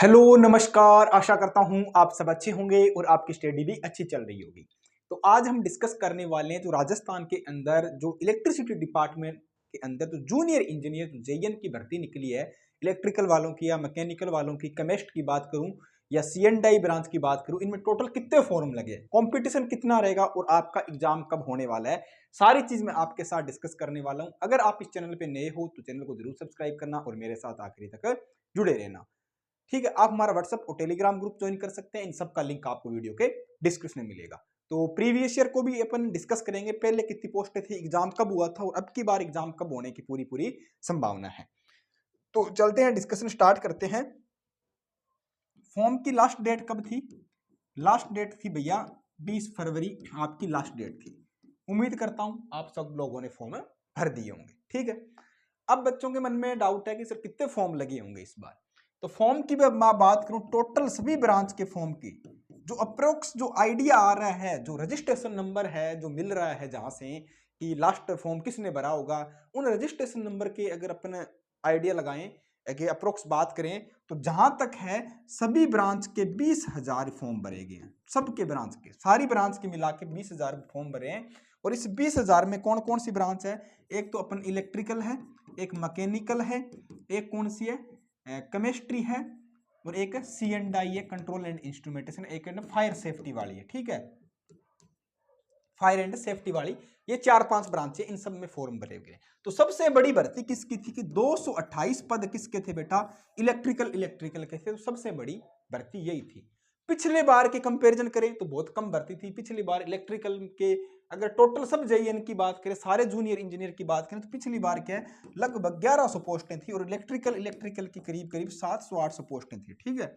Hello नमस्कार। आशा करता हूं आप सब अच्छे होंगे और आपकी स्टडी भी अच्छी चल रही होगी। तो आज हम डिस्कस करने वाले हैं जो राजस्थान के अंदर जो इलेक्ट्रिसिटी डिपार्टमेंट के अंदर जो जूनियर इंजीनियर जेईएन की भर्ती निकली है, इलेक्ट्रिकल वालों की या मैकेनिकल वालों की, केमिस्ट की बात करूं या सीएनडाई ब्रांच की बात करूं, इनमें टोटल कितने फॉर्म लगे, कंपटीशन कितना रहेगा और आपका एग्जाम कब होने वाला है, सारी चीज मैं आपके साथ डिस्कस करने वाला हूं। अगर आप इस चैनल पे नए हो तो चैनल को जरूर सब्सक्राइब करना और मेरे साथ आखिरी तक जुड़े रहना। ठीक है, आप हमारा व्हाट्सएप और टेलीग्राम ग्रुप ज्वाइन कर सकते हैं। इन सब का लिंक आपको वीडियो के डिस्क्रिप्शन में मिलेगा। तो प्रीवियस ईयर को भी अपन डिस्कस करेंगे, पहले कितनी पोस्टें थी, एग्जाम कब हुआ था और अब की बार एग्जाम कब होने की पूरी पूरी संभावना है। तो चलते हैं, डिस्कशन स्टार्ट करते हैं। फॉर्म की लास्ट डेट कब थी? लास्ट डेट थी भैया 20 फरवरी आपकी लास्ट डेट थी। उम्मीद करता हूं आप सब लोगों ने फॉर्म भर दिए होंगे। ठीक है, अब बच्चों के मन में डाउट है कि सर कितने फॉर्म लगे होंगे इस बार। तो फॉर्म की मैं बात करूं, टोटल सभी ब्रांच के फॉर्म की जो अप्रोक्स जो आइडिया आ रहा है, जो रजिस्ट्रेशन नंबर है जो मिल रहा है जहां से कि लास्ट फॉर्म किसने भरा होगा, उन रजिस्ट्रेशन नंबर के अगर अपन आइडिया लगाएं कि अप्रोक्स बात करें तो जहां तक है सभी ब्रांच के 20,000 फॉर्म भरे गए हैं। सबके ब्रांच के, सारी ब्रांच के मिला के 20,000 फॉर्म भरे हैं। और इस 20,000 में कौन कौन सी ब्रांच है? एक तो अपन इलेक्ट्रिकल है, एक मैकेनिकल है, एक कौन सी है केमिस्ट्री है, और एक सी एंड आई है कंट्रोल एंड इंस्ट्रूमेंटेशन, एक है ना फायर सेफ्टी वाली है। ठीक है, फायर एंड सेफ्टी वाली, ये 4-5 ब्रांच है, इन सब में फॉर्म भरे हुए। तो सबसे बड़ी भर्ती किसकी थी कि 228 पद किसके थे बेटा? इलेक्ट्रिकल के थे। तो सबसे बड़ी भर्ती यही थी। पिछले बार के कंपैरिजन करें तो बहुत कम भर्ती थी पिछली बार इलेक्ट्रिकल के। अगर टोटल सब जेईएन की बात करें, सारे जूनियर इंजीनियर की बात करें, तो पिछली बार क्या है लगभग 1100 पोस्टें थी और इलेक्ट्रिकल की करीब करीब 700-800 पोस्टें थी। ठीक है,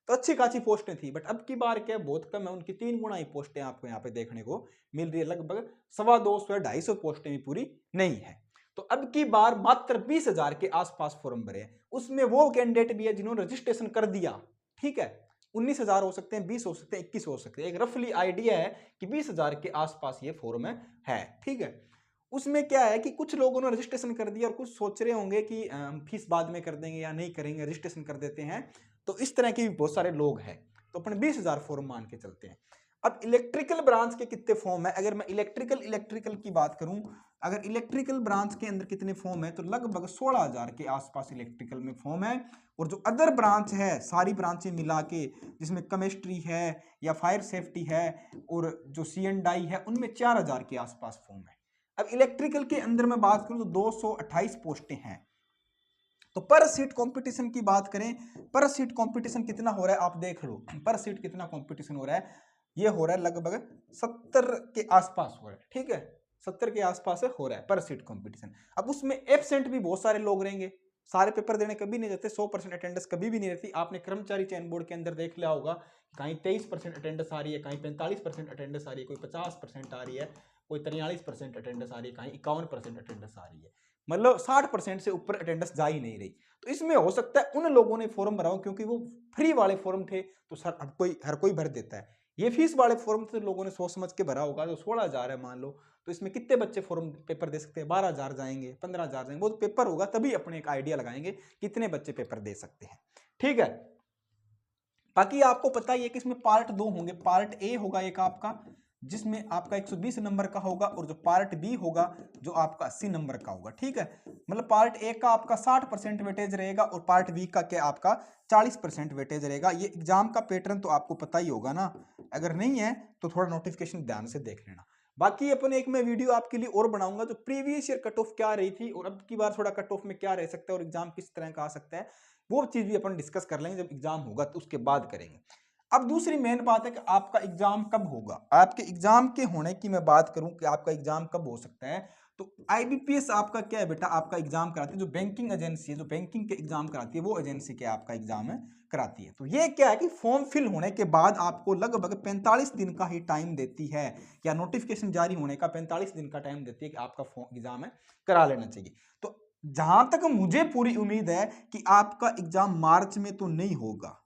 तो अच्छी खासी पोस्टें थी। बट अब की बार क्या बहुत कम है, उनकी 3 गुना ही पोस्टें आपको यहाँ पे देखने को मिल रही है। लगभग 250-250 पोस्टें भी पूरी नहीं है। तो अब की बार मात्र 20,000 के आसपास फॉर्म भरे हैं। उसमें वो कैंडिडेट भी है जिन्होंने रजिस्ट्रेशन कर दिया। ठीक है, 19,000 हो सकते हैं, 20 हो सकते हैं, 21 हो सकते हैं। एक रफली आइडिया है कि 20,000 के आसपास ये फॉर्म है। ठीक है, उसमें क्या है कि कुछ लोगों ने रजिस्ट्रेशन कर दिया और कुछ सोच रहे होंगे कि फीस बाद में कर देंगे या नहीं करेंगे, रजिस्ट्रेशन कर देते हैं। तो इस तरह के भी बहुत सारे लोग हैं। तो अपन 20,000 फॉर्म मान के चलते हैं। अब इलेक्ट्रिकल ब्रांच के कितने फॉर्म है? अगर मैं इलेक्ट्रिकल की बात करूं, अगर इलेक्ट्रिकल ब्रांच के अंदर कितने फॉर्म है तो लगभग 16,000 के आसपास इलेक्ट्रिकल में फॉर्म है। और जो अदर ब्रांच है, सारी ब्रांचें मिला के, जिसमें केमिस्ट्री है या फायर सेफ्टी है और जो सी एंड आई है, उनमें 4,000 के आसपास फॉर्म है। अब इलेक्ट्रिकल के अंदर मैं बात करूं तो 228 पोस्टें हैं। तो पर सीट कंपटीशन की बात करें, पर सीट कंपटीशन कितना हो रहा है आप देख लो। पर सीट कितना कंपटीशन हो रहा है? ये हो रहा है लगभग 70 के आसपास हो रहा है। ठीक है, 70 के आसपास हो रहा है पर सीट कंपटीशन। अब उसमें एब्सेंट भी बहुत सारे लोग रहेंगे, सारे पेपर देने कभी नहीं रहते, 100% अटेंडेंस कभी भी नहीं रहती। आपने कर्मचारी चयन बोर्ड के अंदर देख लिया होगा, कहीं 23% अटेंडेंस आ रही है, कहीं 45% अटेंडेंस आ रही है, कोई 50% आ रही है, कोई 43% अटेंडेंस आ रही है, कहीं 51% अटेंडेंस आ रही है। मतलब 60% से ऊपर अटेंडेंस जा ही नहीं रही। तो इसमें हो सकता है उन लोगों ने फॉर्म भरा हो क्योंकि वो फ्री वाले फॉर्म थे, तो सर हर कोई भर देता है। ये फीस वाले फॉर्म थे, लोगों ने सोच समझ के भरा होगा। तो 16,000 है मान लो, तो इसमें कितने बच्चे फॉर्म पेपर दे सकते हैं? 12,000 जाएंगे, 15,000 जाएंगे। वो तो पेपर होगा तभी अपने एक आइडिया लगाएंगे कितने बच्चे पेपर दे सकते हैं। ठीक है, बाकी आपको पता ही है कि इसमें पार्ट 2 होंगे। पार्ट ए होगा एक आपका, जिसमें आपका 120 नंबर का होगा, और जो पार्ट बी होगा जो आपका 80 नंबर का होगा। ठीक है, मतलब पार्ट ए का आपका 60% वेटेज रहेगा और पार्ट बी का क्या आपका 40% वेटेज रहेगा। ये एग्जाम का पैटर्न तो आपको पता ही होगा ना, अगर नहीं है तो थोड़ा नोटिफिकेशन ध्यान से देख लेना। बाकी अपन एक मैं वीडियो आपके लिए और बनाऊंगा जो प्रीवियस ईयर कट ऑफ क्या रही थी और अब की बार थोड़ा कट ऑफ में क्या रह सकता है और एग्जाम किस तरह का आ सकता है, वो चीज भी अपन डिस्कस कर लेंगे। जब एग्जाम होगा तो उसके बाद करेंगे। अब दूसरी मेन बात है कि आपका एग्जाम कब होगा। आपके एग्जाम के होने की मैं बात करूं कि आपका एग्जाम कब हो सकता है, तो आईबीपीएस आपका क्या है बेटा, आपका एग्जाम कराती है, जो बैंकिंग एजेंसी है, जो बैंकिंग के एग्जाम कराती है, वो एजेंसी क्या आपका एग्जाम है कराती है। तो ये क्या है कि फॉर्म फिल होने के बाद आपको लगभग 45 दिन का ही टाइम देती है, या नोटिफिकेशन जारी होने का 45 दिन का टाइम देती है कि आपका एग्जाम है करा लेना चाहिए। तो जहां तक मुझे पूरी उम्मीद है कि आपका एग्जाम मार्च में तो नहीं होगा।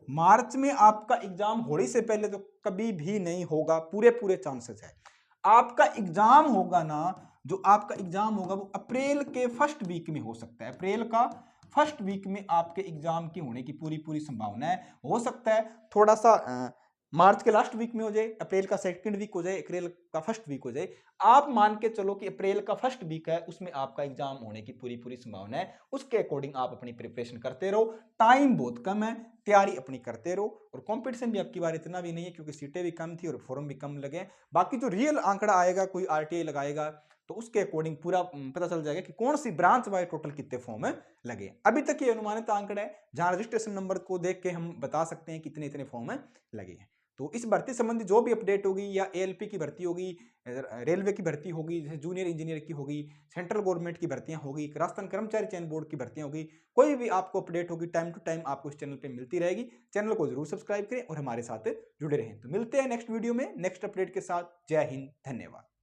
मार्च में आपका एग्जाम होली से पहले तो कभी भी नहीं होगा, पूरे पूरे चांसेस है। आपका एग्जाम होगा ना, जो आपका एग्जाम होगा वो अप्रैल के फर्स्ट वीक में हो सकता है। अप्रैल का फर्स्ट वीक में आपके एग्जाम की होने की पूरी संभावना है। हो सकता है थोड़ा सा मार्च के लास्ट वीक में हो जाए, अप्रैल का सेकंड वीक हो जाए, अप्रैल का फर्स्ट वीक हो जाए। आप मान के चलो कि अप्रैल का फर्स्ट वीक है, उसमें आपका एग्जाम होने की पूरी संभावना है। उसके अकॉर्डिंग आप अपनी प्रिपरेशन करते रहो, टाइम बहुत कम है, तैयारी अपनी करते रहो। और कंपटीशन भी आपकी बार इतना भी नहीं है क्योंकि सीटें भी कम थी और फॉर्म भी कम लगे। बाकी जो रियल आंकड़ा आएगा, कोई आरटीआई लगाएगा तो उसके अकॉर्डिंग पूरा पता चल जाएगा कि कौन सी ब्रांच वाइज टोटल कितने फॉर्म लगे। अभी तक ये अनुमानित आंकड़ा है, जहां रजिस्ट्रेशन नंबर को देख के हम बता सकते हैं कितने इतने फॉर्म लगे हैं। तो इस भर्ती संबंधी जो भी अपडेट होगी, या एएलपी की भर्ती होगी, रेलवे की भर्ती होगी, जैसे जूनियर इंजीनियर की होगी, सेंट्रल गवर्नमेंट की भर्तियां होगी, राजस्थान कर्मचारी चयन बोर्ड की भर्तियां होगी, कोई भी आपको अपडेट होगी टाइम टू टाइम आपको इस चैनल पे मिलती रहेगी। चैनल को जरूर सब्सक्राइब करें और हमारे साथ जुड़े रहें। तो मिलते हैं नेक्स्ट वीडियो में नेक्स्ट अपडेट के साथ। जय हिंद, धन्यवाद।